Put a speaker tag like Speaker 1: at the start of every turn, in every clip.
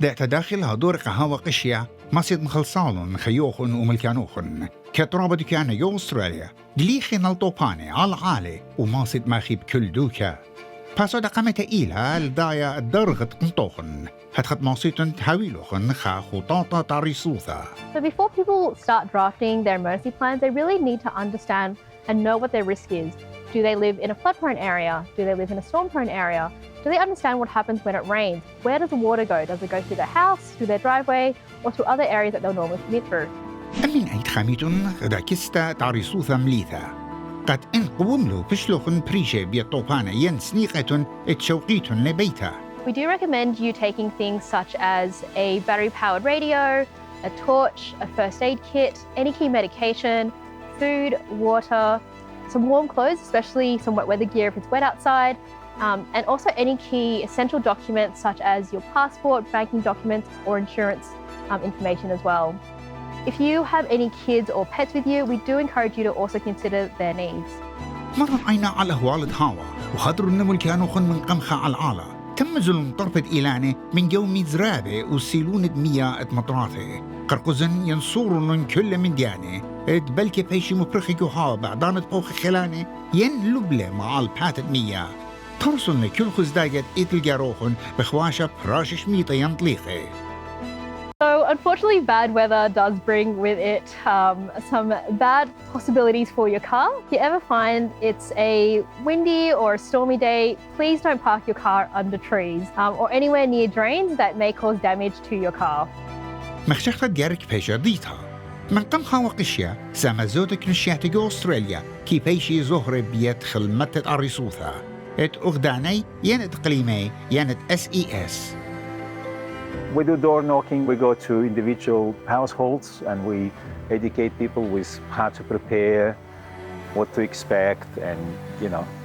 Speaker 1: دا تداخلها دور قهوة قشية مصيد مخلصالن خيوخن وملكانوخن كترابة كان يو أستراليا دليخي نلطوباني على عالي وماصد ماخي بكل دوكا باسو دا قامت إيلها لدايا الدرغت قنطوخن هتخط ماصيتن تحاويلوخن خا خطاطة تاريسوثا.
Speaker 2: So before people start drafting their emergency plans, they really need to understand and know what their risk is. Do they live in a flood-prone area? Do they live in a storm-prone area? Do they understand what happens when it rains? Where does the water go? Does it go through their house, through their driveway, or through other areas that they'll normally commute through?
Speaker 1: أمين أيد خاميتون راكستا تاريسوثا مليثا قد انقوملو بشلوخن بريشة بيطوبانا ين سنيقتون اتشوقيتون لبيتا.
Speaker 2: We do recommend you taking things such as a battery-powered radio, a torch, a first aid kit, any key medication, food, water, some warm clothes, especially some wet weather gear if it's wet outside, and also any key essential documents such as your passport, banking documents, or insurance information as well. If you have any kids or pets with you, we do encourage you to also consider their needs.
Speaker 1: مرة عينا على هوالد هاوا وخضر النمو كانوا خن من قمخة على العالة تمزلون طرفة إيلاني من يوم زرابة وسيلون دمية اتمطراثة قرقزن ينصورون كل من دياني اتبلكي بيشي مبرخي جوها بعدانة بوخ خلاني ين لبلة مع البات دمية ترسلن كل خزداجت اتلقاروخن بخواشة براشش ميطة ينطليقي.
Speaker 2: So unfortunately, bad weather does bring with it some bad possibilities for your car. If you ever find it's a windy or a stormy day, please don't park your car under trees or anywhere near drains that may cause damage to your car.
Speaker 1: مخشخت جارك بيشا ديتها من قم خواقشيا سامزوتك نشياتي أستراليا كي بيشي زهر بيت خلمتت أريسوثا ات أغداني يانت قليمي يانت SES.
Speaker 3: We do door knocking. We go to individual households and we educate people with how to prepare, what to expect, and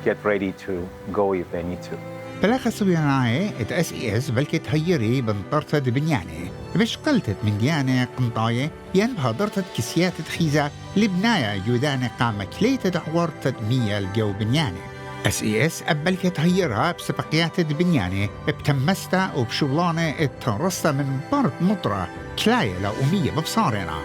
Speaker 3: get ready to go if they need to.
Speaker 1: بلاخ سويناي ات SES بلكت هيري بنطرتد بنياني بش قلتت من دياني قنطاية ين بهادرتت كسيات تخيزة لبنايا يوداني قامك ليتد عورتد مية الجو بنياني. SES أبلكت هيرها بسبقيات بنياني بتمستا وبشغلانة اترستا من برد مطرة كلاية لأمية ببصارنا.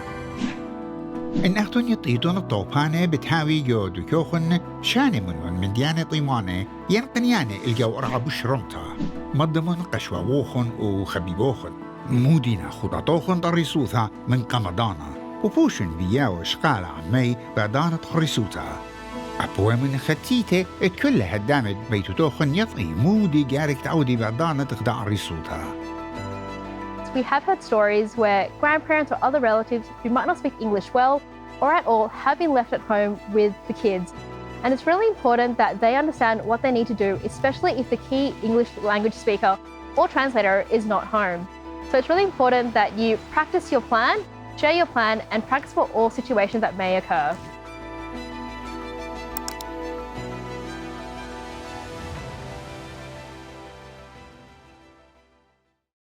Speaker 1: إن أختون يطيدون الطوبانة بتهاوي يودو كوخن شاني من ديانة طيمانة ينقنياني الجو أرعب شرمتا مضمن قشواوخن وخبيبوخن مودينا خطاطوخن طريسوثا من قمضانا وبوشن بياو شقال عمي بعدانة خريسوتا أبوه من ختيته كلها دامت بيتوتوخن يطعي مودي جارك تعودي بعدانة تخدع ريسوتا.
Speaker 2: We have heard stories where grandparents or other relatives who might not speak English well or at all have been left at home with the kids. And it's really important that they understand what they need to do, especially if the key English language speaker or translator is not home. So it's really important that you practice your plan, share your plan, and practice for all situations that may occur.